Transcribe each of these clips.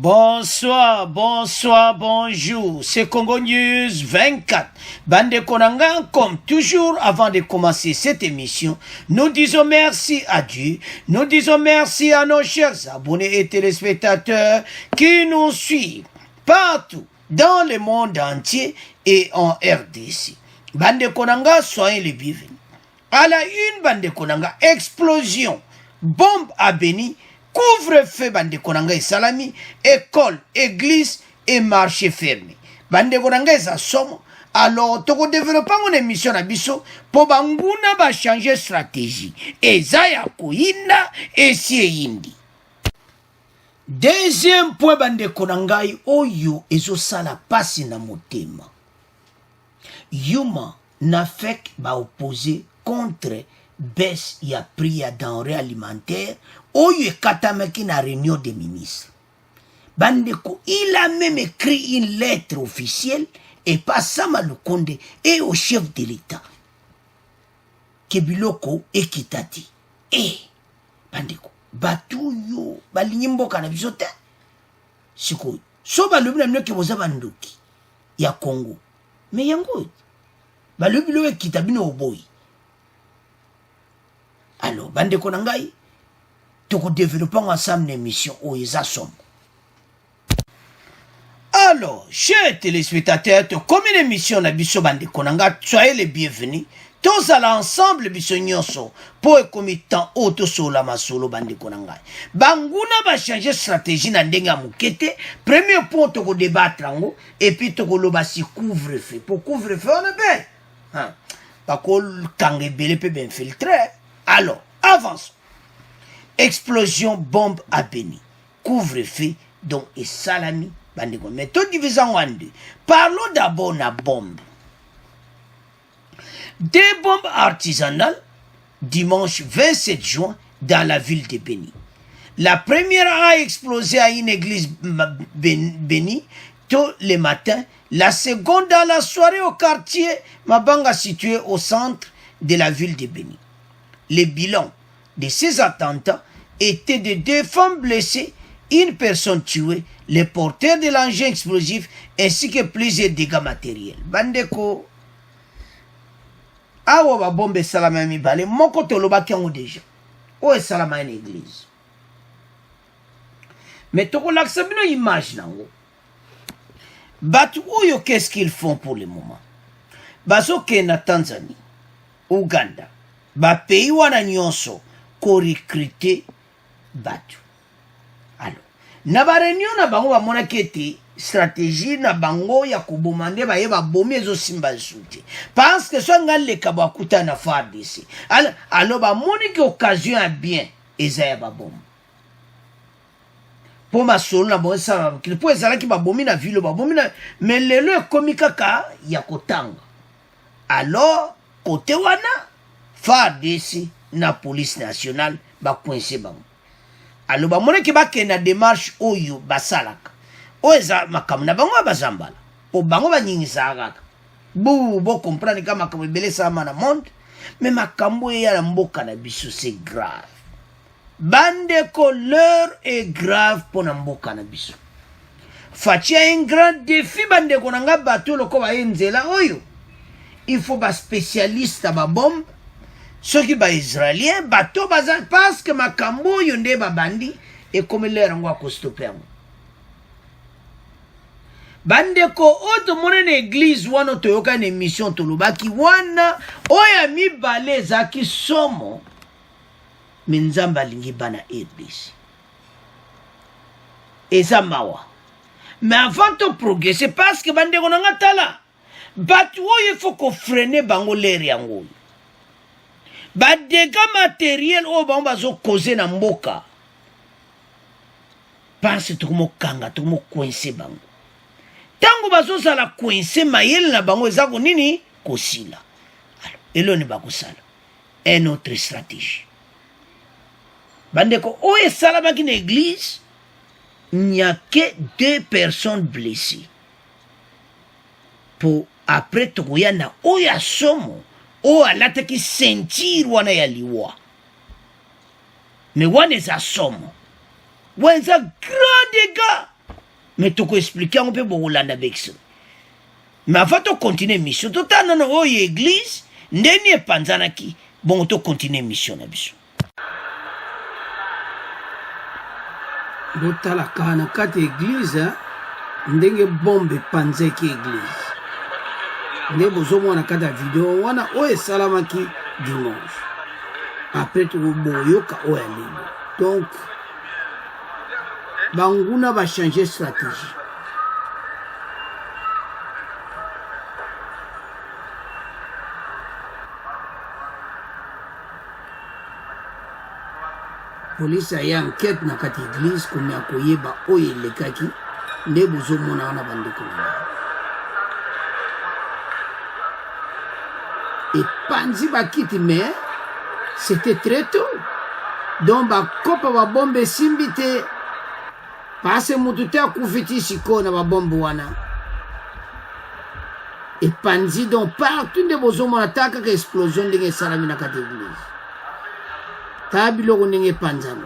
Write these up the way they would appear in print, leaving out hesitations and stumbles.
Bonsoir, bonsoir, bonjour. C'est Congo News 24. Bande Konanga, comme toujours, avant de commencer cette émission, nous disons merci à Dieu. Nous disons merci à nos chers abonnés et téléspectateurs qui nous suivent partout dans le monde entier et en RDC. Bande Konanga, soyez les bienvenus. À la une, Bande Konanga, explosion, bombe à Béni, couvre-feu bande konanga et salami, école, église et marché fermé. Bande konanga et somme. Alors, toko développement mon émission na biso pour banguna ba changer stratégie. Et zaya kuinda et si indi. Deuxième point bande konanga oyo ezo sala pasi na motema. Yuma na fek ba opposé contre baisse ya prix ya denrées alimentaires. Oyo katamaki na réunion des ministres. Bandeko, il a même écrit une lettre officielle et pas Sama Lukonde et au chef de l'État. Kebiloko et Kitati. Bandeko, batu yo, balinyimbo kana bisote. Siko, so balobi na mino ke boza bandoki ya Congo. Mais yango, balobi lo e kitabino oboy. Alors, bandeko nangai, toko développons ensemble une émission où ils assombent. Alors, chers téléspectateurs, comme une émission na biso bande konanga, soyez les bienvenus. Tous à l'ensemble biso nyonso pour commitant auto solo masolo bande konanga. Banguna ba changer stratégie na ndenga mukete. Premier point toko débattre ngo et puis toko loba si couvre-feu. Pour couvre-feu on est bien. Hein. Pas que kangé belé peut bien filtrer. Alors, avance. Explosion bombe à Béni. Couvre-feu donc et salami. Mais tout divisant en deux. Parlons d'abord de la bombe. Des bombes artisanales dimanche 27 juin dans la ville de Béni. La première a explosé à une église Béni tôt le matin. La seconde dans la soirée au quartier Mabanga situé au centre de la ville de Béni. Le bilan de ces attentats était de 2 femmes blessées, une personne tuée, le porteur de l'engin explosif ainsi que plusieurs dégâts matériels. Bandeko, awa ba bombe salama mi bale, moko toloba kiango déjà. O salama une église. Mais toko l'aksabino image nango. Batu oyo qu'est-ce qu'ils font pour le moment? Baso ke na Tanzanie, Uganda, ba pays wana nyonso ko recruter batu. Alors, na ba réunion na bango ba mona kete stratégie na bango ya kubomande ba yeba bomi ezo simba soute. Parce que so ngale ka ba kuta na FARDC. Alors ba moni ki occasion a bien ezaya ba bom. Pour ma solo na bon ça ki po ezala ki ba bomi na ville ba bomi na mais lelo ekomi kaka ya kotanga. Alors côté wana FARDC na police nationale ba coincé bango. Alors ba mona ki ba ke na démarche oyo basalaka. Oeza makamna bango bazambala. Po bango ba nyingisa kaka. Bo comprendre kama makambo belé ça na monde, mais makambo ya mboka na biso c'est grave. Bande l'heure est grave pour na mboka na biso. Fatia un grand défi bande ko nanga bato loko ba enzela oyo. Il faut ba spécialiste ba bombe. Ceux qui ba israélien bateau bazan parce que makambo yonde ba bandi et comme l'air ngwa ko stopper. Bande ko oto mone na église wana toyoka na émission tolobaki wana oya mi balé zaki somo minzamba lingi bana RDC. Et ça mawa. Mais avant de progresser parce que bande ko nanga tala batu il faut qu'on freine bango l'air yango. Ba dégâts matériels au ba bazo causer na mboka. Parce que tout mo kanga tout mo coincé bango. Tango bazo sala coincé mayel na bango ezako nini kosila. Alors eloni ba kosala. Une autre stratégie. Bandeko o esala ba ki na église il n'y a que 2 personnes blessées. Pour après tokoya na oya somo o alata ki sentir wana ya liwa. Mais wana eza somo. Wana eza grand dégâts. mais toko expliquer on peut bolanda bex mais avant de continuer mission to tanana o église ndeni epanzanaki bon to continuer mission na biso botala kana kati église ndenge bombe panzeki église nde bozomona kati ya video wana oyo esalamaki dimanche après toboyoka oyo ya lelo donc banguna bachange stratégie polisi aye enquête na kati église komi akoyeba oyo elekaki nde bozomona wana bandeko na ngai epanzi bakiti mais c'était très tôt donc bakopa babombe esimbi te pase mutu te akufi ti sikoyo na babombe wana epanzi donc partout nde bozomona ta kaka explosion ndenge esalami na kati église ta biloko ndenge epanzani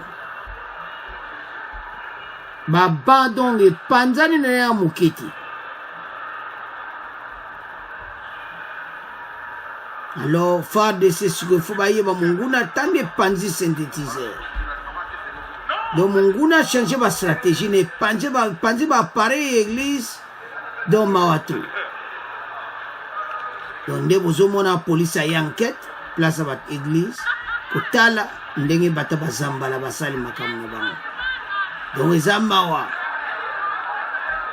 baba donc epanzani na ya moke te alors FARDC sikoyo fo bayeba monguna ntango epanzi synthétiseur donc monguna change bastratégie na epanzi baappareil église donc mawatu donc nde bozomona polisi aye enquête place ya baéglise kotala ndenge bata bazambala basali makambo na bango donc eza mawa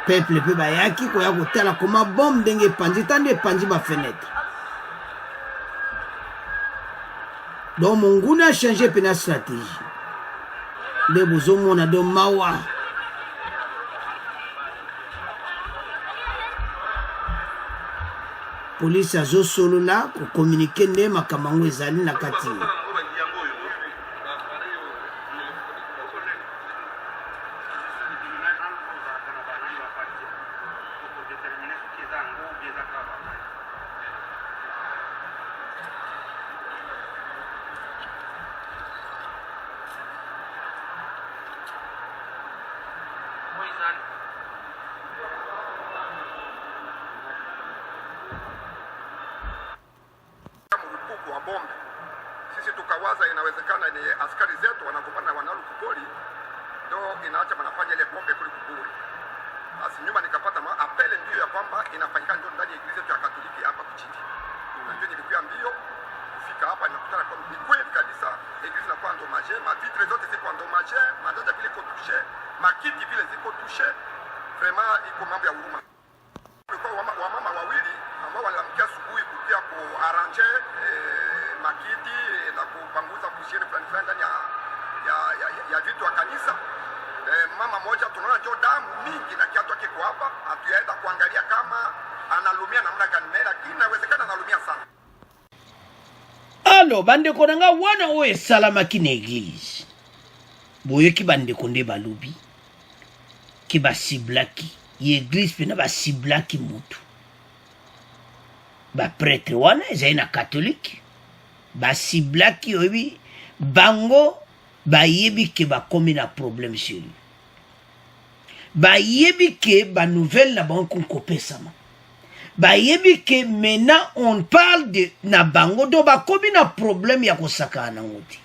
peuple mpe bayaki koya kotala koma bombe ndenge epanzi ta nde epanzi bafenetre donc monguna change pena stratégie nde bozomona do mawa polisi azosolola kokommunike nde makambo yango ezali na kati wa bombe. Sisi tukawaza inawezekana ni askari zetu wanagombana na wanalu kupoli, ndio inaacha wanafanya ile bombe kule kupoli. Basi nyuma nikapata apele ndio ya kwamba inafanyika ndio ndani ya iglesia yetu ya Katoliki hapa Kuchiti. Na ndio nilikuwa mbio kufika hapa nakutana kwa ni kweli kabisa iglesia inakuwa endommagée, ma vitre zote ziko endommagées, madada vile iko touché, makiti vile ziko touché. Vraiment iko mambo ya huruma. Kwa wamama wawili ambao waliamkia asubuhi kutia kuarrange makiti na kupanguza kushiri fulani fulani ndani ya vitu wa kanisa. Mama moja tunaona ndio damu mingi na kiatu yake kwa hapa, hatuyaenda kuangalia kama analumia namna gani, lakini inawezekana analumia sana. Alo bandeko nanga wana o esalamaki na église boyoki bandeko nde balobi ki basiblaki ye église pena basiblaki mutu baprêtre wana ezali na catholique basiblaki oyebi bango bayebi ke bakomi na problème sur lui bayebi ke banouvelle na bango konkopesama bayebi ke maintenant on parle de na bango do bakomi na problème ya kosakana nango te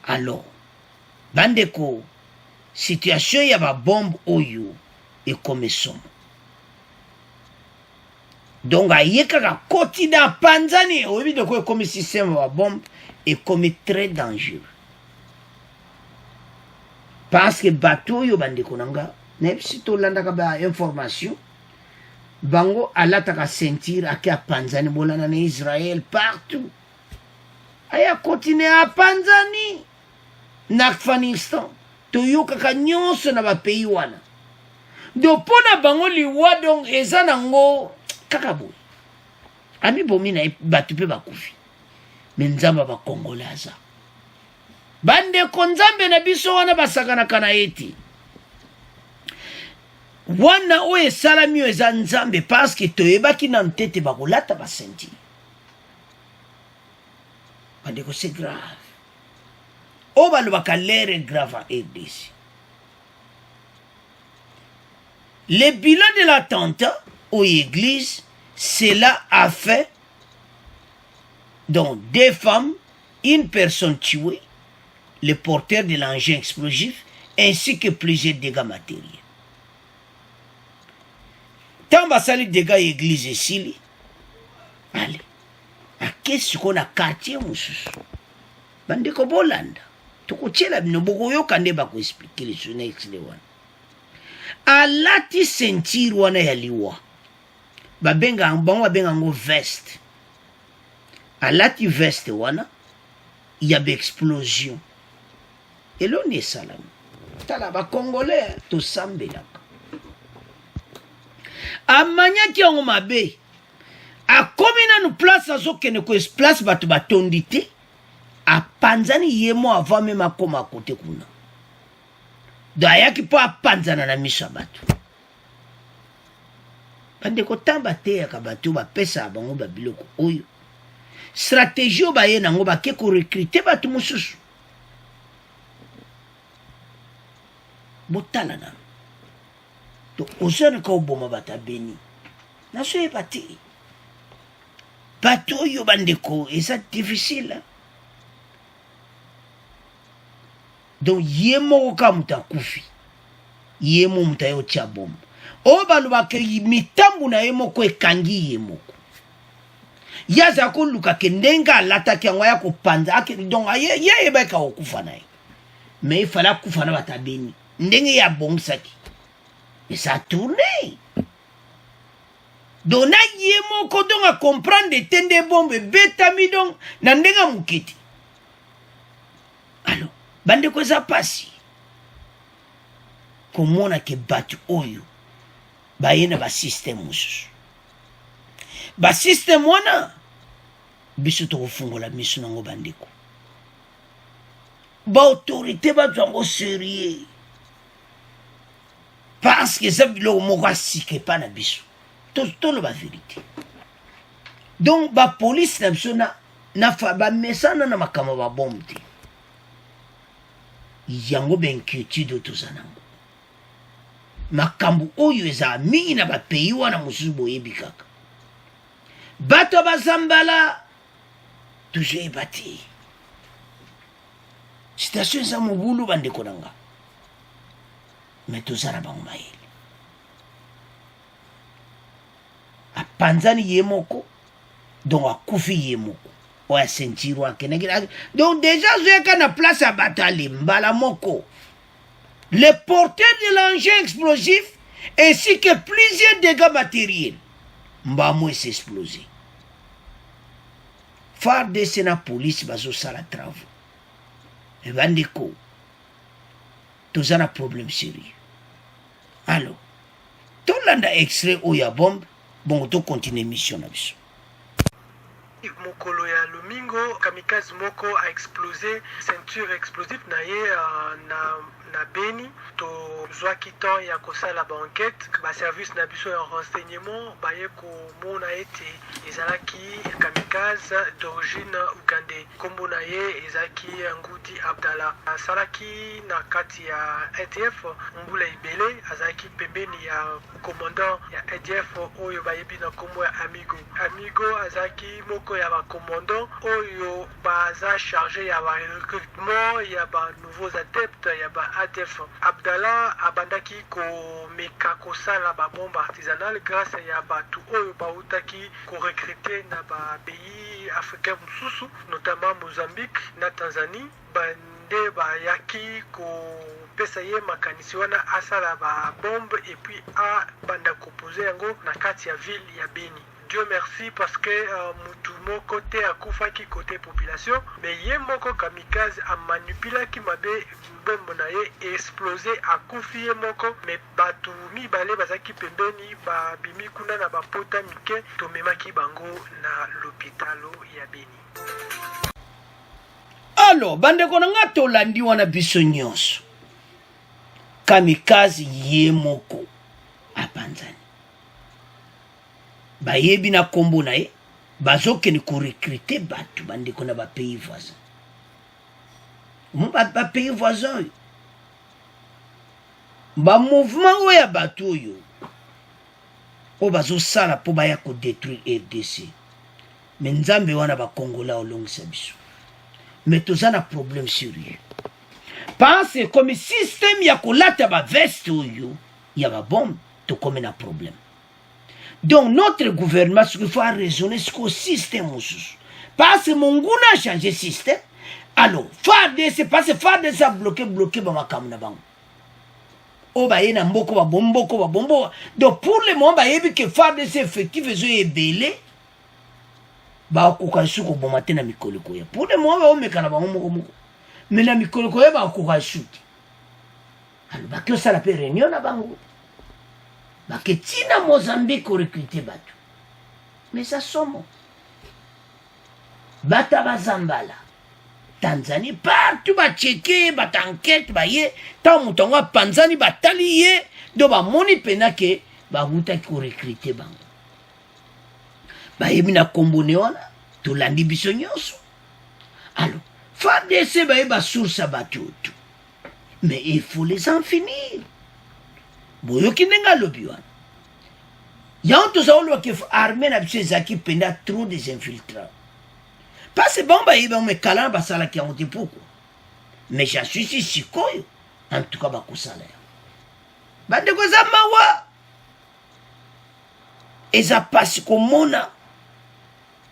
alors bandeko situation ya babombe oyo ekomi somo donc aye kaka koti na panzani oyebi ndeko ekomi système ya babombe ekomi très dangereux parce que bato oyo bandeko nanga nayebi si tolandaka ba information bango alataka ceinture ake apanzani bolana na Israël partout aya continue apanzani na Afghanistan toyokaka nyonso na bapays wana do mpona bango liwa donc eza nango kaka boye amibomi na bato mpe bakufi me nzambe bakongole aza bandeko nzambe na biso wana basakanaka na ye te wana oyo esalami oyo eza nzambe parce que toyebaki na ntete bakolata basentire bandeko c'est grave oyo balobaka lere grave a rdc Le bilan de l'attentat aux églises, cela a fait donc 2 femmes, 1 personne tuée, le porteur de l'engin explosif, ainsi que plusieurs dégâts matériels. Tant basali dégâts église ici, allez, à qu'est-ce qu'on a quartier mosusu? Bandeko bolanda, tukuchela bino bokoyo kande bako expliquer les choses next wana. Alati sentir wana yaliwa. Babenga bango babenga ngo veste. Alati veste wana, il y a une explosion. Et l'on est salam. Tala ba Congolais to sambelaka. Amanya ki yango mabe. A komina nou place azo kene ko place batu batondi te. A panzani yemo avant même akoma kote kuna. Daya ki po a panzana na miso batu. Bande ko tamba te ya kabatu ba pesa bango ba biloko oyo. Stratégie ba ye nango ba ke ko recruter batu mususu. Botala na. To ozana ka oboma bata beni. Na so e bati. Bato yo bandeko, et ça difficile. Donc yemo ka muta kufi. Yemo muta yo tia bombe. O baluba ke mitambu na yemo ko ekangi yemo. Yaza ko luka ke ndenga lata ki ngwa ya ko panza ake donc ye ba ka okufa na ye. Mais il fallait kufa na bata beni. Ndenge ya bongsaki. Et ça a tourné. Donc, yemo ko donc à comprendre des tende bombe beta midon na ndenga mukiti. Alors, bande ko ça passe. Comment on a que batu oyo. Ba yena ba système musu. Ba système wana biso to fungola misu nango bandeko. Ba autorité ba zango sérieux. Parce que ça bilo moko sike pa na biso. Tout la vérité. Donc, la police n'a pas de message dans ma caméra bombe. Il y a une inquiétude de tout ça. Ma caméra est à mi na ba pays wana mususu boye bikaka. Bato bazambala toujours bati. Station za mubulu bande konanga. Mais tout ça na bango maele. A panzani yemoko donc a kufi yemoko o a sentiro a kenegina donc déjà j'ai qu'à na place à bataille mbala moko le porteur de l'engin explosif ainsi que plusieurs dégâts matériels mbamo s'est explosé phare de la police bazo sala travaux et bandeko tous un problème sérieux alors tout l'anda extrait au ya bombe. Bon, on continue mission na biso. Mokolo ya Lomingo, kamikaze moko a explosé, ceinture explosive na ye na Beni. To zwaki temps ya kosala ba enquête, ba service na biso ya renseignement, ba ye ko mona ete ezalaki kamikaze d'origine ougandais. Kombo na ye ezaki Ngudi Abdallah. Asalaki na kati ya ADF, mbula ibele, azalaki pembeni ya commandant ya ADF oyo bayebi na kombo ya Amigo. Amigo azalaki moko ya ba commandant oyo baza chargé ya ba recrutement ya ba nouveaux adeptes ya ba ADF. Abdallah abandaki ko meka kosala ba bombe artisanale grâce ya batu oyo bautaki ko recruter na ba pays africains mususu notamment Mozambique na Tanzanie bande bayaki ko pesa ye makanisi wana asala ba bombe et puis a banda composer yango na kati ya ville ya Beni. Dieu merci parce que mutu moko te akufaki côté population mais ye moko kamikaze a manipula ki mabe bombe na ye explosé akufi ye moko mais batu mibale bazaki pembeni ba bimi kuna na bapota mike to memaki bango na l'hôpitalo ya Beni. Alors bande ko nga to landi wana biso nyonso kamikaze ye moko apanzani bayebi na kombo na ye bazokeni ko recruter batu bande ko na ba pays voisins ba pays voisins ba mouvement oya batu oyo o bazosala mpo baya kodétruire RDC. Mais nzambe wana bakongola olongisa biso. Mais toza na problème sérieux. Parce que comme système ya kolata ba veste oyo ya ba bombe to comme na problème. Donc notre gouvernement ce qu'il faut raisonner sur le système aussi. Parce que mon goût a changé le système. Alors, FARDC parce que FARDC a bloqué ba makamu na bango. O ba yena mboko ba bombo. Donc pour le moment ba yebi que FARDC effectif ezo ebele ba koka suko bomate na mikolo koya. Pour le moment ba omeka na bango moko. Mais na mikolo koya ba koka shuti. Alors ba que ça la pe réunion na bango. Ba que tina Mozambique recruter batu. Mais ça somo. Bata bazambala. Tanzanie partout ba checker ba enquête ba ye ta mutonga panzani ba taliye do ba moni pena ke ba huta ko recruter bango. Ba yebina kombone wana to landi biso nyonso. Alors, FARDC ba yeba source batu tout. Mais il faut les en finir. Boyo kinenga lobi wana. Yanto za olo ke armée na biso ezaki penda trop des infiltrats. Parce que bon, on me calant, ça la qui a monté pourquoi. Mais j'en suis si koyo. En tout cas, bah, salaire. Bah, de quoi ça mawa? Et ça passe comme mona.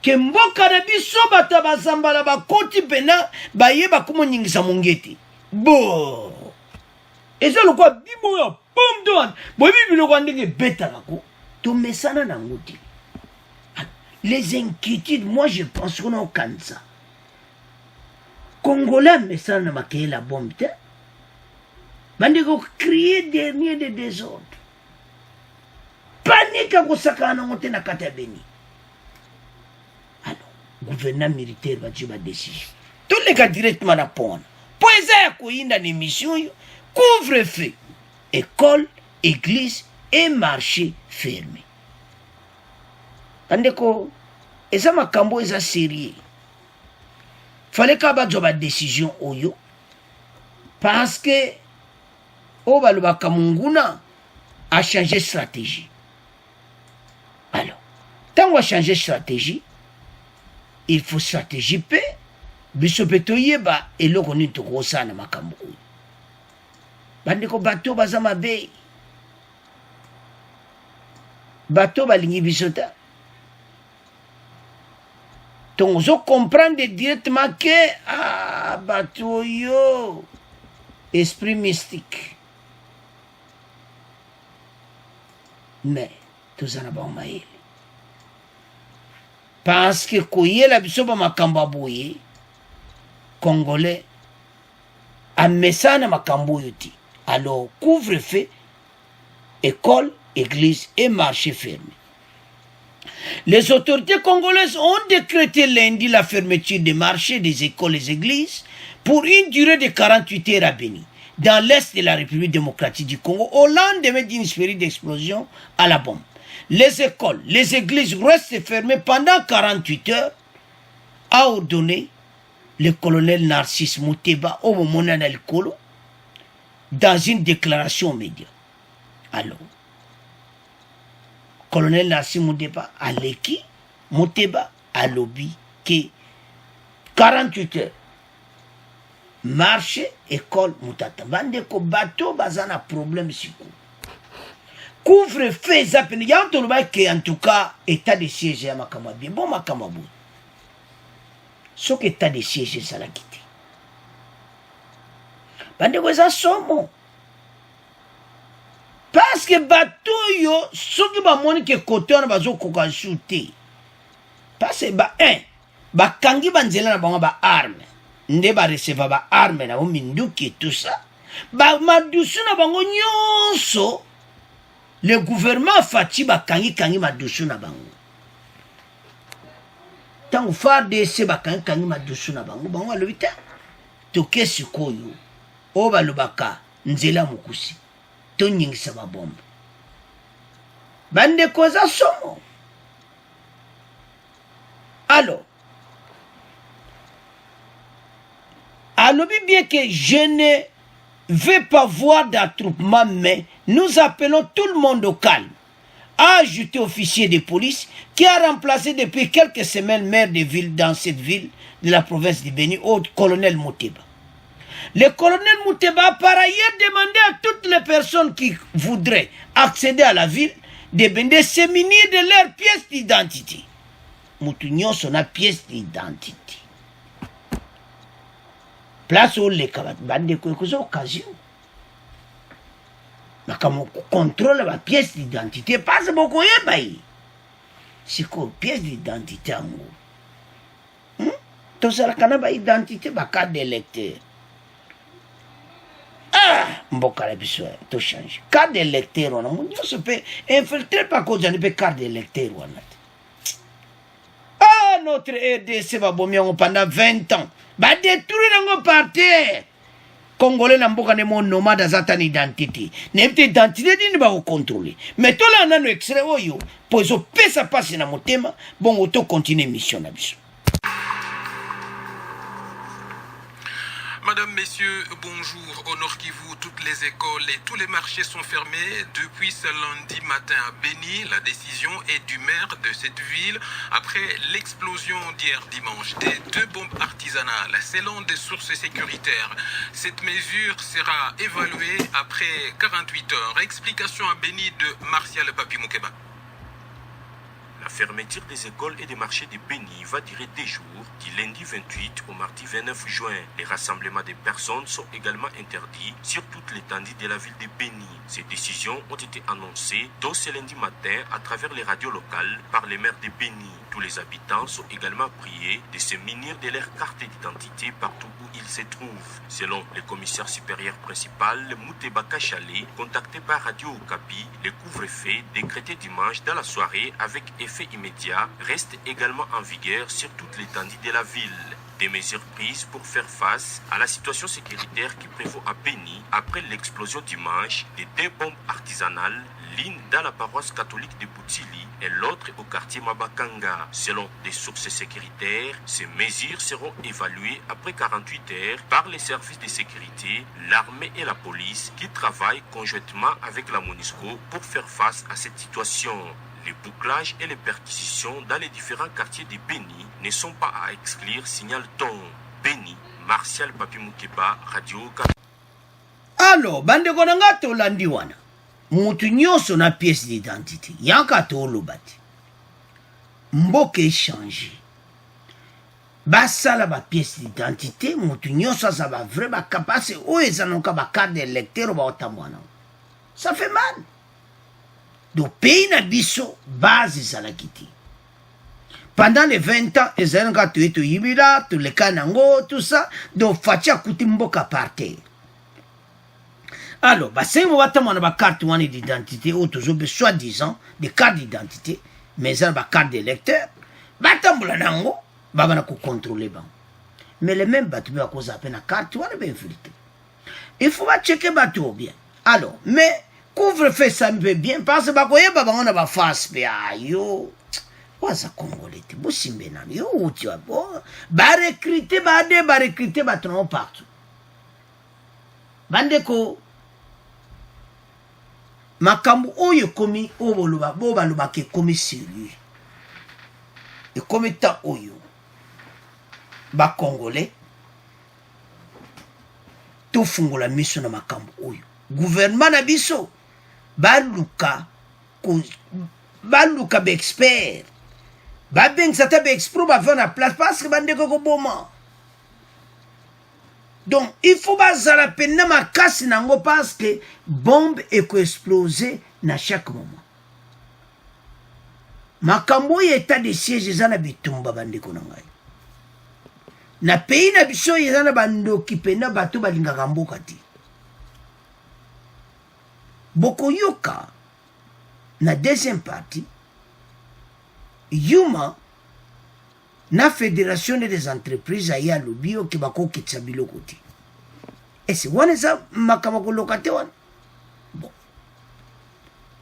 Que mboka na biso bata bazambala ba koti pena ba yeba kumo nyingisa mongeti. Bo. Et ça le quoi bimo ya pom doan. Bo bibi le kwa ndenge beta nako. To mesana na ngoti. Les inquiétudes, moi je pense qu'on a au Kansa. Congolais, mais ça n'a pas la bombe. Bande ko crier dernier des désordres. Panique à Gosakana monter na Katabeni. Alors, gouvernement militaire va dire ma décision. Tous les cas directement à Pona. Pour ça, il y a une mission couvre-feu. École, église et marché fermé. Andeko, eza makambo eza sérieux. Fallait ka ba joba décision oyo parce que o baloba kamunguna a changé stratégie. Alors, tant on changer stratégie, il faut stratégie pe biso petoye ba eloko ni to kosa na makambo oyo. Bandeko bato bazama be. Bato balingi bisota. Donc, vous comprenez directement que, bateau yo, esprit mystique. Mais, tout ça n'a pas maïl. Parce que, koye la bisoba makamba boye, Congolais, a mesana makambo yoti. Alors, couvre-feu, école, église et marché fermé. Les autorités congolaises ont décrété lundi la fermeture des marchés, des écoles et des églises pour une durée de 48 heures à Béni, dans l'est de la République démocratique du Congo, au lendemain d'une série d'explosions à la bombe. Les écoles, les églises restent fermées pendant 48 heures, a ordonné le colonel Narcisse Mouteba au moment de dans une déclaration aux médias. Alors, colonel Narcisse Mouteba a l'équipe, Mouteba a lobby qui 48 heures. Marché, école, moutata. Bande ko bateau, bazana problème si couvre-feu, zapene. Y'a en tout cas, état de siège à Makamabi. Bon, Makamabou. Ce que état de siège, ça l'a quitté. Bande ko ça somo. Parce que bateau yo, ce qui va montrer que côté on va koka shooter. Parce que ba kangi banzela na bango ba arme. Nde ba recevoir ba arme na minduki tout ça. Ba madusu na bango nyonso. Le gouvernement fati ba kangi madusu na bango. Tango FARDC ba kangi madusu na bango bango alobita. Toke sikoyo. O ba lobaka nzela mukusi. Tonyingisa ba bombe. Bande koza somo. Alors, bien que je ne vais pas voir d'attroupement, mais nous appelons tout le monde au calme a ajouté officier de police qui a remplacé depuis quelques semaines maire de ville dans cette ville de la province de Béni, au colonel Mouteba. Le colonel Mouteba a par ailleurs demandé à toutes les personnes qui voudraient accéder à la ville de se munir de leurs pièces d'identité. Moutougnon son a pièce d'identité. Place où les camarades de occasion. Mais comme on contrôle la pièce d'identité, passe beaucoup de temps. C'est quoi pièce d'identité en gros? Tout ça, la identité, la carte d'électeur. Ah, mboka la biso, tout change. Carte d'électeur, on a mon Dieu, se peut infiltrer par cause de la carte d'électeur. Ah, notre RDC va bomber pendant 20 ans. Va détruire nos partis. Congolais n'a pas de mon nomade à cette identité. N'importe identité n'est pas contrôler. Mais tout là, on a un extrait, pour que ça passe dans mon thème, bon, auto continue mission. Madame, messieurs, bonjour. Au Nord Kivu, toutes les écoles et tous les marchés sont fermés depuis ce lundi matin à Béni. La décision est du maire de cette ville après l'explosion d'hier dimanche des 2 bombes artisanales. Selon des sources sécuritaires, cette mesure sera évaluée après 48 heures. Explication à Béni de Martial Papi Moukeba. La fermeture des écoles et des marchés de Béni va durer 2 jours, du lundi 28 au mardi 29 juin. Les rassemblements de personnes sont également interdits sur toute l'étendue de la ville de Béni. Ces décisions ont été annoncées tôt ce lundi matin à travers les radios locales par les maires de Béni. Tous les habitants sont également priés de se munir de leur carte d'identité partout où ils se trouvent. Selon le commissaire supérieur principal, Mouteba Kachale, contacté par Radio Okapi, le couvre-feu décrété dimanche dans la soirée avec effet immédiat reste également en vigueur sur toute l'étendue de la ville. Des mesures prises pour faire face à la situation sécuritaire qui prévaut à Béni après l'explosion dimanche de 2 bombes artisanales, l'une dans la paroisse catholique de Boutili et l'autre au quartier Mabakanga. Selon des sources sécuritaires, ces mesures seront évaluées après 48 heures par les services de sécurité, l'armée et la police qui travaillent conjointement avec la MONUSCO pour faire face à cette situation. Les bouclages et les perquisitions dans les différents quartiers de Béni ne sont pas à exclure, signale-t-on. Béni, Martial Papi Moukeba, Radio Okapi. Alors, bande konanga to landiwana. Mutu nyonso na pièce d'identité. Yanka to lobati. Mboke changer. Basala ba pièce d'identité, mutu nyonso sa ba vrai ba kapase o ezanoka ba carte d'électeur ba otamwana. Ça fait mal. Do pays na biso base salakiti. Pendant les 20 ans, ils ont gâté tout yibila, tout les kanango, tout ça, do fatia kutimboka par terre. Alors, bah c'est moi tamo na ba carte d'identité ou toujours soi-disant des cartes d'identité, mais ça ba carte d'électeur, ba tambula nango, ba bana ko contrôler ba. Mais les mêmes batu ba ko zaper na carte wana ben filtré. Il faut pas checker batu bien. Alors, mais couvre-feu ça me fait bien parce que bakoye baba on a ba face pe ayo waza congolais te bosimbe na yo uti wa bo ba recruter ba tron partout bandeko makambu oyo komi oboloba bo baloba ke komi sérieux et comme ta oyo ba congolais to fungola miso na makambu oyo gouvernement na biso baluka be expert ba beng sata be expert ba faire la place parce que bande ko boma. Donc il faut bazala penna makasi nango parce que bombe est ko exploser na chaque moment. Makambo état de siège ezana bitumba bande ko nangai. Na pays na biso ezana bando kipena bato balingaka mboka ti. Bokoyoka na deuxième partie Yuma na fédération des entreprises aya lobio ki bako kitsabilo koti. Et c'est wana za makamako lokate wana. Bon.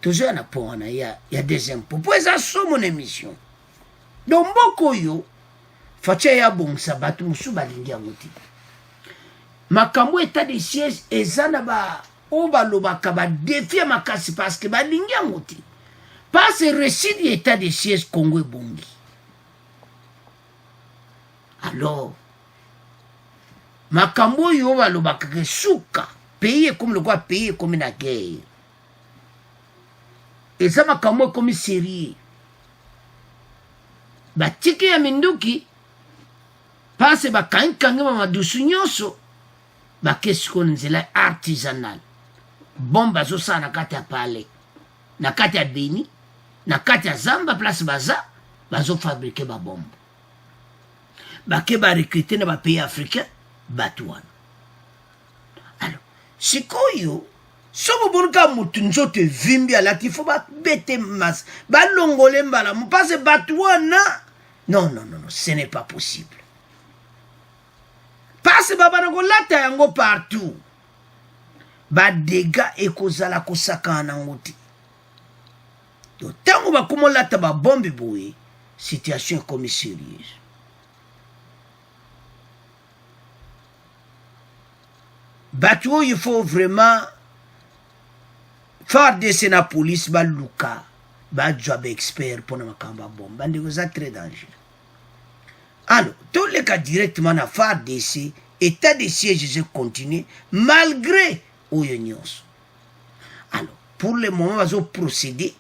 Toujours na po wana ya deuxième po. Po eza so mon émission. Donc bokoyo facha ya bongsa batu musu balingi ngoti. Makambo état de siège ezana ba o balobaka ba défier makasi parce que balingi ngoti. Pas ce récit de l'état de siège Congo Bongi. Alors, makambo yo balobaka ke suka pays comme le quoi pays comme la guerre. Et ça makambo comme sérieux. Batiki ya minduki pase bakankange mamadusu nyonso bakesiko nzela artisanal. Bomba zosa na kati ya pale, na kati ya Beni, na kati ya Zamba place baza bazo fabriquer ba bomba. Bake ba recruter na ba pays africain batu wana. Alors, sikoyo sobo bonuka mutu nzoto vimbi alati fo ba bete mas ba longole mbala mu pase batu wana. Non, non, non, non, ce n'est pas possible. Parce que baba na kolata yango partout. Ba dégâts ekozala kosaka nango te. Donc tango ba komolata ba bombe boye, situation comme sérieuse. Batu il faut vraiment faire des na police ba luka ba job expert pour na makamba bombe. Bande ça très dangereux. Alors, tous les cas directement à faire d'essai, état de siège je continue malgré Oyonios. Alors, pour le moment, on va procéder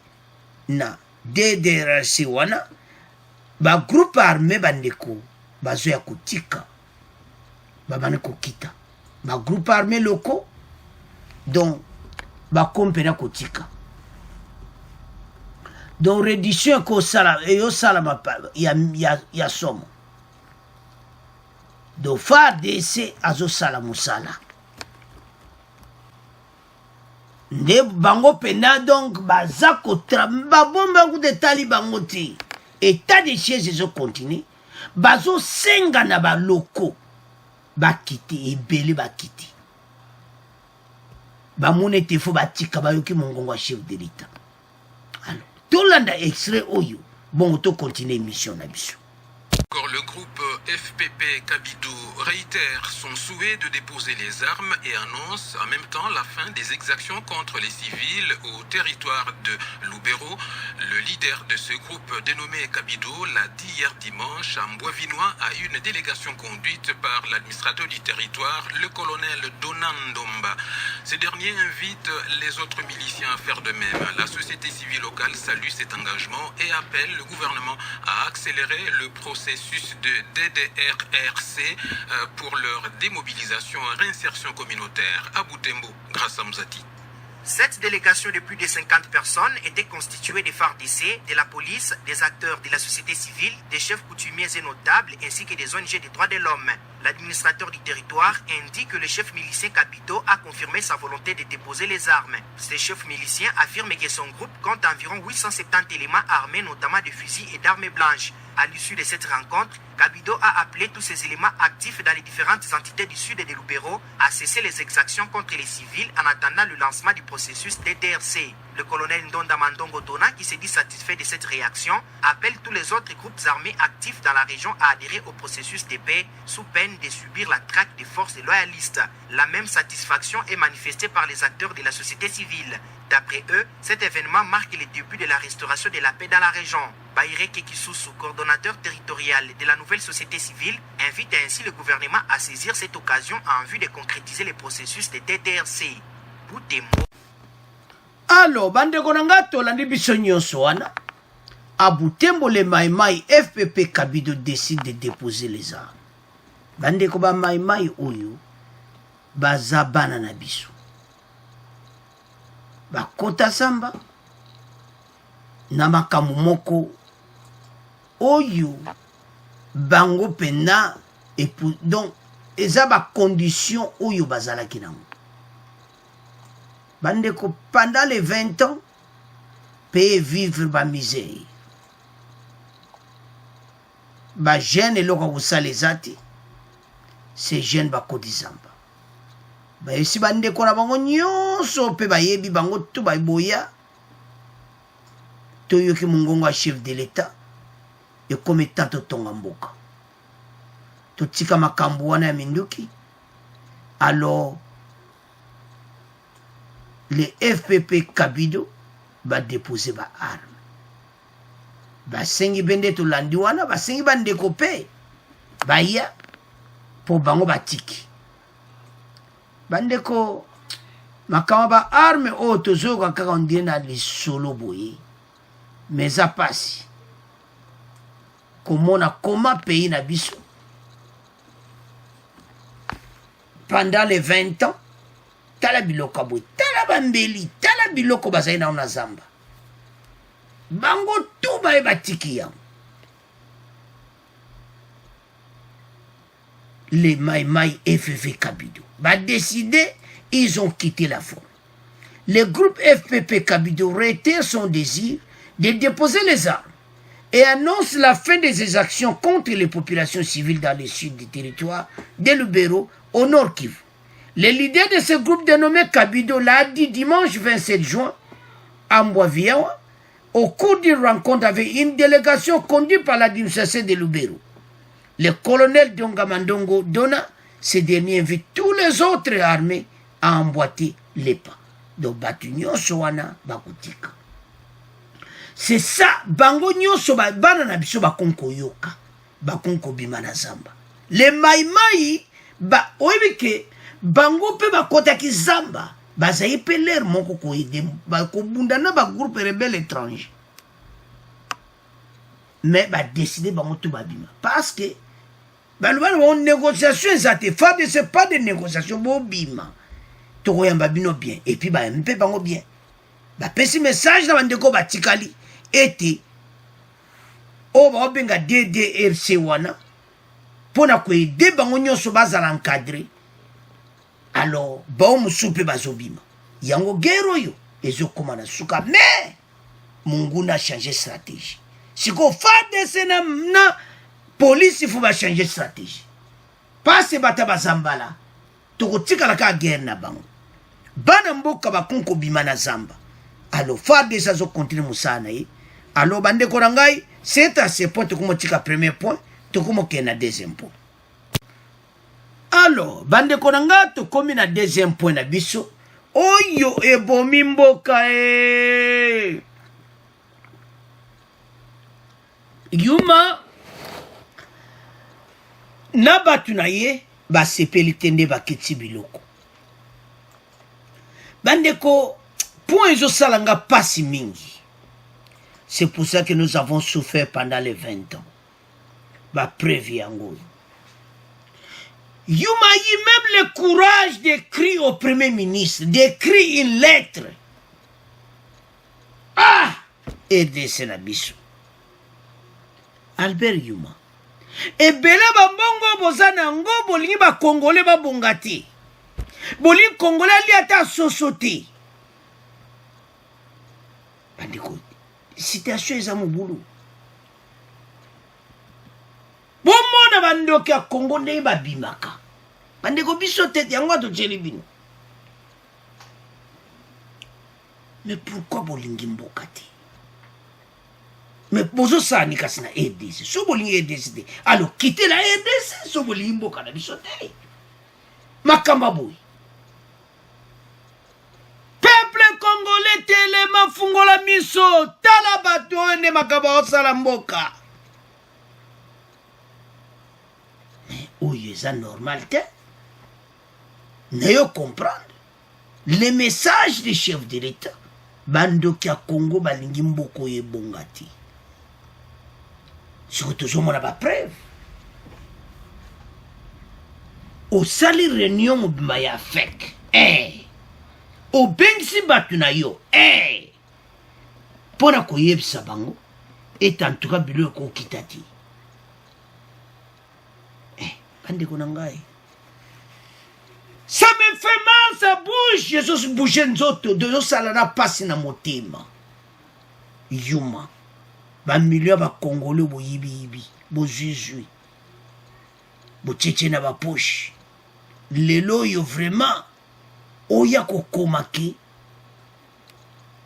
na DDRC wana ba groupe armé bandeko bazo ya kotika babaneko kita ba groupe armé locaux donc ba kompena kotika donc réduction ko sala et yo sala ma ya somo donc faire d'essai azo sala musala nde bango pena donc baza kotra babomba ku de talibango ti état de siège zo continue bazo senga na ba loko bakiti ebele bakiti ba monete fo batika bayoki mongongo wa chef de l'état. Alors tolanda extrait oyo bon to continuer mission na biso. Encore le groupe FPP Kabido réitère son souhait de déposer les armes et annonce en même temps la fin des exactions contre les civils au territoire de Lubero. Le leader de ce groupe dénommé Kabido l'a dit hier dimanche à Mboivinois à une délégation conduite par l'administrateur du territoire, le colonel Donandomba. Ce dernier invite les autres miliciens à faire de même. La société civile locale salue cet engagement et appelle le gouvernement à accélérer le processus de DDRRC pour leur démobilisation et réinsertion communautaire à Butembo, grâce à Mzati. Cette délégation de plus de 50 personnes était constituée des FARDC, de la police, des acteurs de la société civile, des chefs coutumiers et notables, ainsi que des ONG des droits de l'homme. L'administrateur du territoire indique que le chef milicien Kapito a confirmé sa volonté de déposer les armes. Ce chef milicien affirme que son groupe compte environ 870 éléments armés, notamment de fusils et d'armes blanches. À l'issue de cette rencontre, Kabido a appelé tous ces éléments actifs dans les différentes entités du sud de Lubero à cesser les exactions contre les civils en attendant le lancement du processus DDRC. Le colonel Ndonda Mandongo Dona, qui se dit satisfait de cette réaction, appelle tous les autres groupes armés actifs dans la région à adhérer au processus de paix sous peine de subir la traque des forces loyalistes. La même satisfaction est manifestée par les acteurs de la société civile. D'après eux, cet événement marque le début de la restauration de la paix dans la région. Baïre Kekisusu, coordonnateur territorial de la nouvelle société civile, invite ainsi le gouvernement à saisir cette occasion en vue de concrétiser le processus de DDRC. Alors, bande konanga tolandi biso nyonso wana à Butembo le maïmaï FPP Kabido décide de déposer les armes. Bande ko ba maïmaï oyo baza bana na biso. Ba kota samba na makamu moko oyo bango pena et donc eza ba condition oyo bazalaki nango. Bandeko, pendant les 20 ans, payer vivre ba misère. Ba jeune eloko kusalezati, ces jeunes ba kodizamba. Ba esi bandeko na bango nyonso pe ba yebi bango tu ba boya. Toyoki mungongo chef de l'État et comme état tonga mboka. Totika makambo wana ya minduki. Alors le FPP Kabido va déposer ba arme. basengi bende tolandi wana basengi bandeko pe baya po bango batiki bandeko makama ba arme oyo tozoyoka kaka ondire na lisolo boye mais eza pasi komona koma pays na biso pendant les 20 ans tala biloko boye tala bambeli tala biloko bazali nao na zamba bango tu baye batiki yango les Maïmaï FFV Kabido va décider, ils ont quitté la forme. Le groupe FPP Kabido réitère son désir de déposer les armes et annonce la fin de ses actions contre les populations civiles dans le sud du territoire de Lubero au nord Kivu. Le leader de ce groupe dénommé Kabido l'a dit dimanche 27 juin à Mboaviawa au cours d'une rencontre avec une délégation conduite par l'administration de Lubero. Le colonel Dongamandongo Dona, ce dernier invite tous les autres armées à emboîter les pas. Donc, Batunyo Soana Bakutika. C'est ça, Bango Nyoso Banana Biso Bakonko Yoka, Bakonko Bimana Zamba. Les Maïmaï, Oibike, Bango Pe Bakotaki Zamba, Bazaï Peler Moko Koide, Bakobundana Bagroupe rebelle étranger. Mais bah décider Bango tout Babima. Parce que une négociation c'est pas des négociations bobima to yamba bino bien et puis bah mpe bango bien bah pesi message na bandeko batikali ete o ba benga DDRC wana pona ko aider bango nyoso bazala encadrer alors ba musupe bazobima yango gero yo ezokoma na suka mais Mungu na changer stratégie siko FARDC na police il faut changer de stratégie. Pas se battre bazambala. Toko tika la ka guerre na bango. Bana mboka bakonko bimana zamba. Alors FARDC ça zo continue musana yi. Alors bande korangai c'est à ce point toko tika premier point, toko moke na deuxième point. Alors bande koranga to komi na deuxième point na biso. Oyo ebomi mboka Yuma na batu na ye ba sepeli tende ba kiti biloko bandeko point ezo salanga pasi mingi. C'est pour ça que nous avons souffert pendant les 20 ans ba preuve yango yuma yi même le courage d'écrire au premier ministre, d'écrire une lettre aider Senabiso Albert Yuma et bela bambongo bozana ngo bolingi ba congolais ba bongati bolingi congolais li ata sosote bandiko situation eza mobulu bomona bandoki ya Congo ndenge babimaka bandiko biso tete yango atoteli bino mais pourquoi bolingi mboka te mais bozo sani kasi na RDC so bolingi RDC alors quitter la RDC so bolingi mboka na biso te makamba boy peuple congolais telema fungola miso tala bato ene makaba osala mboka mais oyo eza normal te nayo comprendre les messages des chefs de l'État bandoki ya Congo balingi mboko yebonga te. Surtout on a pas preuve. Au sali réunion mobima ya fek. Au bengsi batu na yo. Pona ko yebisa bango et en tout cas bilo ko kitati. Bande ko nangai. Ça me fait mal, ça bouge. Je bouge nzoto de salana passe na motema. Yuma. Ba milieu ba congolais bo yibi bo jujui bo tchétché na ba poche lelo yo vraiment oya ko komaki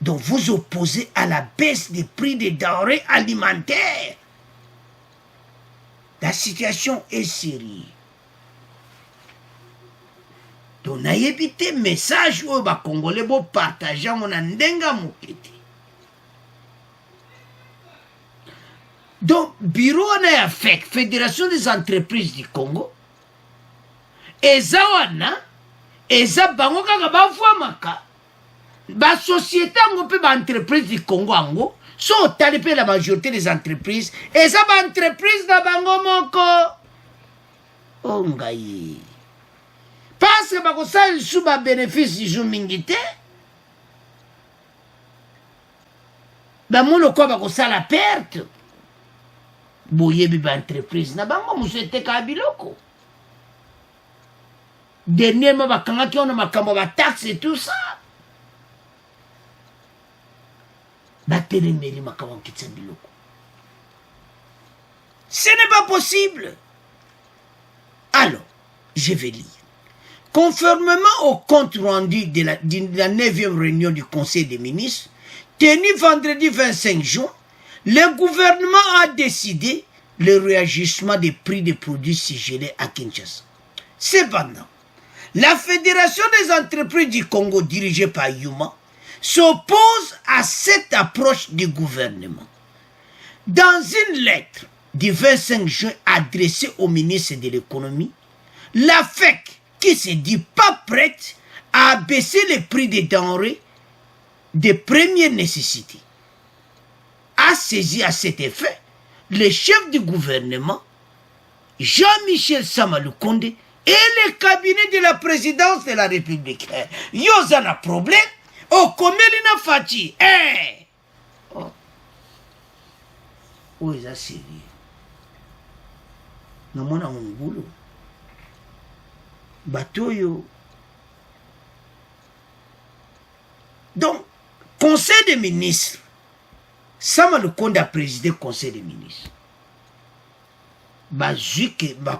donc vous opposez à la baisse des prix des denrées alimentaires. La situation est sérieuse. Donc na yebite message o ba congolais bo partager mon ndenga mokete. Donc, bureau wana ya FEC, Fédération des entreprises du Congo, eza wana, eza bango kaka bavwamaka, ba société ango pe ba entreprise du Congo ango, so otali pe la majorité des entreprises, eza ba entreprise na bango moko. Oh ngai. Parce que bako sa sou ba bénéfice du jour mingi te, ba mono kwa bako sa la perte. Boyebi ba entreprise na bango musete ka biloko. Dernièrement bakangaki ona makambo ba taxe et tout ça. Batelemeli makambo kitsa biloko. Ce n'est pas possible. Alors, je vais lire. Conformément au compte rendu de la 9e réunion du Conseil des ministres, tenue vendredi 25 juin, le gouvernement a décidé le réajustement des prix des produits sigelés à Kinshasa. Cependant, la Fédération des entreprises du Congo, dirigée par Yuma, s'oppose à cette approche du gouvernement. Dans une lettre du 25 juin adressée au ministre de l'économie, la FEC, qui se dit pas prête à abaisser les prix des denrées de première nécessité, a saisi à cet effet le chef du gouvernement, Jean-Michel Samalukonde, et le cabinet de la présidence de la République. Yozana problème, oh, Komelina Fati, oh, où est-ce sérieux? Non, mon boulot. Batoyo. Donc, Conseil des ministres, Samalukonde a présidé le Conseil des ministres.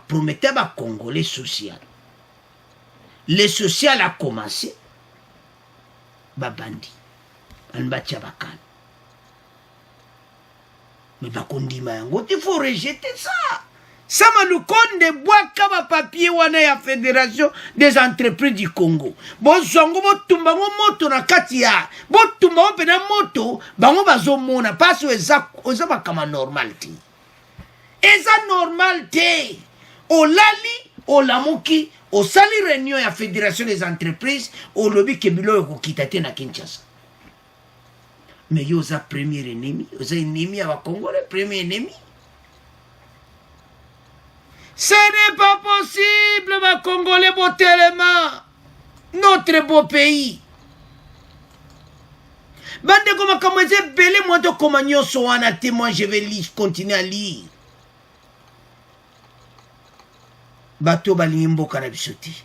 Promettait à Congolais social. Le social a commencé. Bandi. Mais il faut rejeter ça. Samalukonde boit comme papier wana ya Fédération des entreprises du Congo. Bon zongo bo tumba mo moto na kati ya. Bo tumba mo pena moto bango bazo mona parce eza bakama normal te. Eza normal te. Olali olamuki osali réunion ya Fédération des entreprises olobi kebilo yo kokita te na Kinshasa. Mais yo za premier ennemi, oza ennemi ya Congolais, premier ennemi. Ce n'est pas possible, ma Congolais, beau tellement. Notre beau pays. Bande comme commencé belé moi de communion so wana témoin, je vais lire, continuer à lire. Bateau balimbo kanabisoti.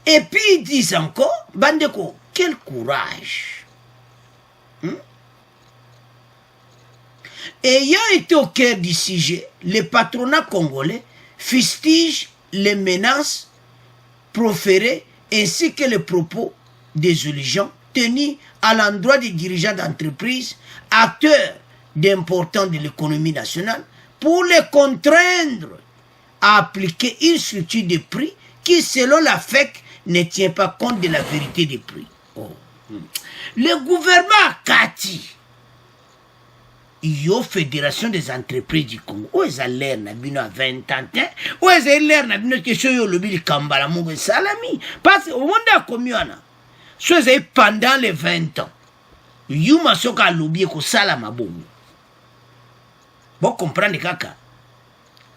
Et puis ils disent encore, Bandeko, quel courage. Ayant été au cœur du sujet, le patronat congolais fustige les menaces proférées ainsi que les propos désobligeants tenus à l'endroit des dirigeants d'entreprises, acteurs d'importants de l'économie nationale, pour les contraindre à appliquer une structure de prix qui, selon la FEC, ne tient pas compte de la vérité des prix. Oh. Le gouvernement a Kati. Yo Fédération des entreprises du Congo. Où est-ce l'air na bino à 20 ans? Où est-ce l'air na bino que yo lobi kambala mungu salami? Parce que au monde a combien? C'est pendant les 20 ans. Yuma soka lobi ko salama bongo. Bon comprendre kaka.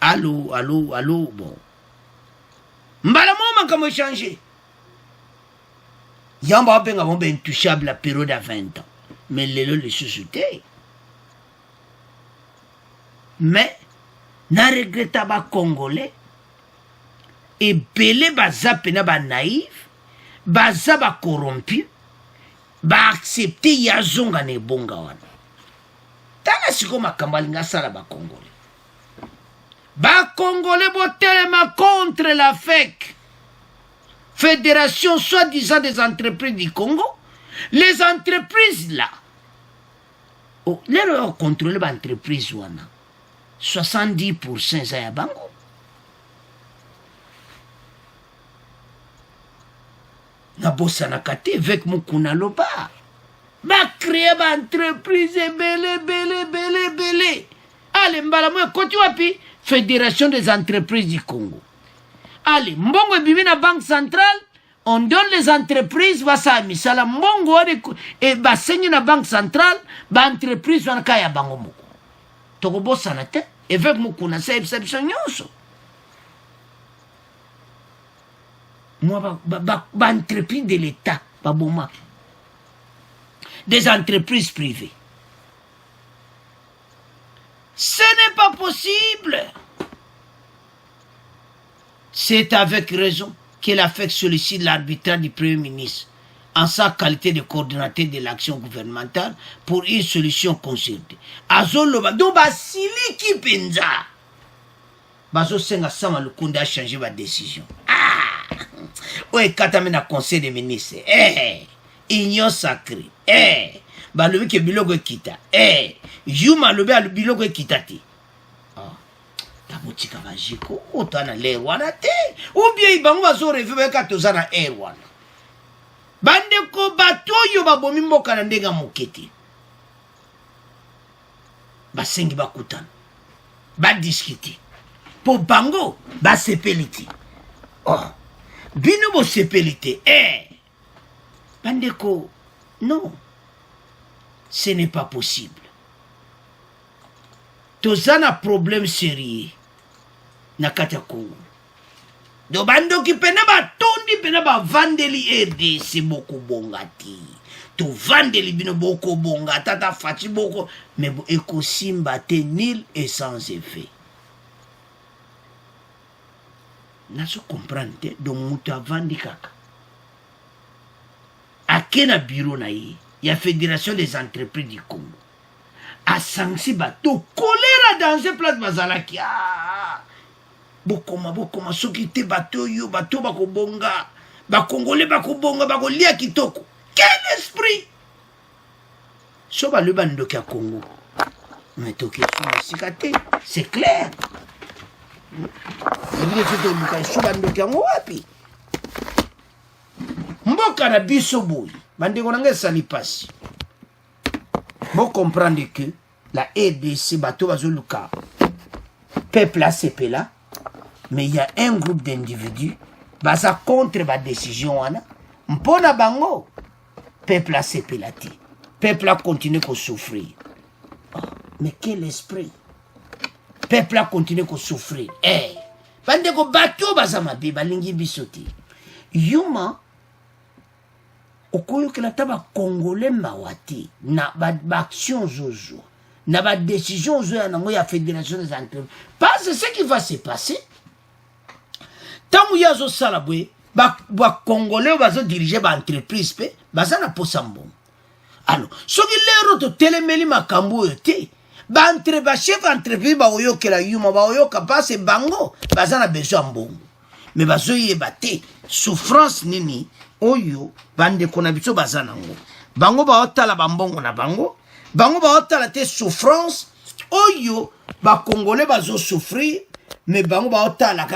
Allô, bon. Mbala moma comme changer. Yamba benga bombe intouchable la période à 20 ans. Mais les sociétés. Mais, na regretta ba Congolais, et belé baza pena ba naïf, baza ba corrompu, ba accepter yazonga ne bonga wana. Tala siko makambalinga sala ba Congolais. Ba Congolais botelema contre la FEC, Fédération soi-disant des entreprises du Congo. Les entreprises là, oh, les contrôlent ba entreprise wana. 70% za ya bango. Na bosa na kate avec mukuna loba. bacréer baentreprise belé. Allez, mbala mwe koti wapi? Fédération des entreprises du Congo. Allez, mbongo ebimi na banque centrale, on donne les entreprises, basa misala mbongo et basenyi na banque centrale, ba entreprise wana kaya bango moko. Toko bosana te, évêque mukuna sa exception nyonso. Moi, ba entreprise de l'État, ba boma. Des entreprises privées. Ce n'est pas possible. C'est avec raison qu'elle a fait solliciter l'arbitrage du Premier ministre en sa qualité de coordinateur de l'action gouvernementale pour une solution concertée. Azoloba, donc basili ki penza. Bazo senga sama Lukonde a changé ma décision. Ah! Ouais, katamena conseil des ministres. Union sacrée. Balobi ke biloko kita. Yuma lobi al biloko kitati. Tabotika bajiko otana l'air wana te. Ou bien ibango bazo revive ka tozana air wana. Bandeko batoyo babomi mboka na ndenga moketi. Basengi bakutana. Ba discuter. Po bango ba sepeliti. Bino bo sepelite. Bandeko, non. Ce n'est pas possible. Tozana problème sérieux. Nakata Congo. Do bando ki pena ba tondi pena ba vandeli RDC boko bongati. To vandeli bino boko bonga tata fati boko mais bo ekosimba te nil et sans effet. Naso comprendre do mutu avandi kaka. Akena bureau na ye. Il y a Fédération des entreprises du Congo. A sanksi bato choléra dans ce place bazalaki. Bokoma soki te bato yo bato bakobonga. Ba Congolais bakobonga bakolia kitoko. Quel esprit! Soba le bandoki à Congo. Mais toki sikate, c'est clair. Soba ndoki yango wapi? Mboka na biso boy. Bandeko nanga sali pasi. Bon comprendre que la RDC bateau bazoluka peuple a CP là, mais il y a un groupe d'individus baza contre la décision wana. Mpona bango peuple a CP là ti. Peuple a continué à souffrir. Mais quel esprit? Peuple a continué à souffrir. Bandeko bateau baza mabe balingi bisoti. Yuma okoyo que la taba congolais mawati na ba action zozo na ba décision zozo na ya fédération des entreprises parce que ce qui va se passer tamu yazo salabwe ba congolais bazo diriger ba entreprise pe bazana posambo alors soki lero to telemeli makambo yote ba entre ba chef entreprise ba oyo que la yuma ba oyo kapase bango bazana besoin mbongo mais bazo yebate souffrance nini oyo bande kona biso bazanango bango ba otala bambongo na bango ba otala te souffrance oyo ba congolais bazo souffrir mais bango ba otala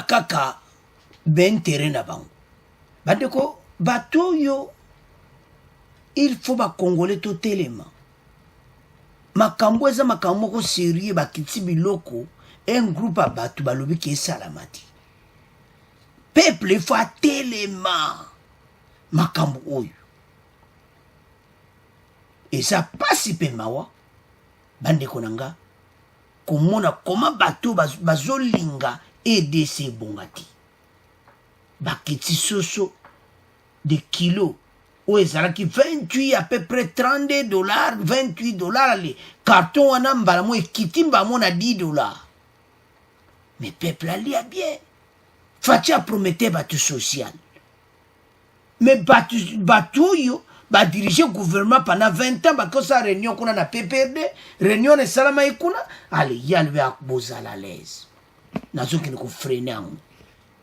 kaka ben terrain na bango bande ko bato yo il faut ba congolais to telema makambo eza makambo ko sérieux ba kiti biloko un groupe a batu balobi ki salamati. Peuple faut tellement makambo oyo. Et ça passe pe mawa bande konanga komona koma bato bazolinga EDC bongati. Bakiti soso de kilos ou ezalaki 28 à peu près $32, $28 les cartons wana mbala mo ekitimba mona $10. Mais peuple ali a bien. Fatia promettait batu social. Mais batu yo ba diriger gouvernement pendant 20 ans ba ko sa réunion kuna na PPRD, réunion ne salama ikuna, allez yalwe akboza la l'aise. Nazo ki ko freiner en.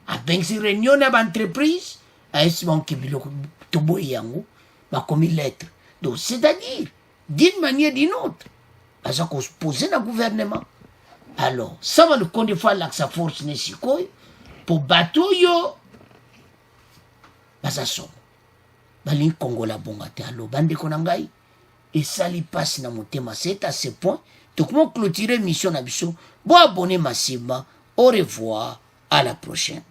A ben si réunion na ba entreprise, a esi bon ki biloko to boyango ba komi lettre. Donc c'est-à-dire d'une manière d'une autre, ba ça ko poser na gouvernement. Alors, ça va le compte fois là que sa force n'est si quoi pour bateau yo basason. balingi kongola bonga te. Alo bandeko na ngai esali pasi na motema. C'est à ce point tokoma clôturer mission na biso. Bo abonné massivement. Au revoir, à la prochaine.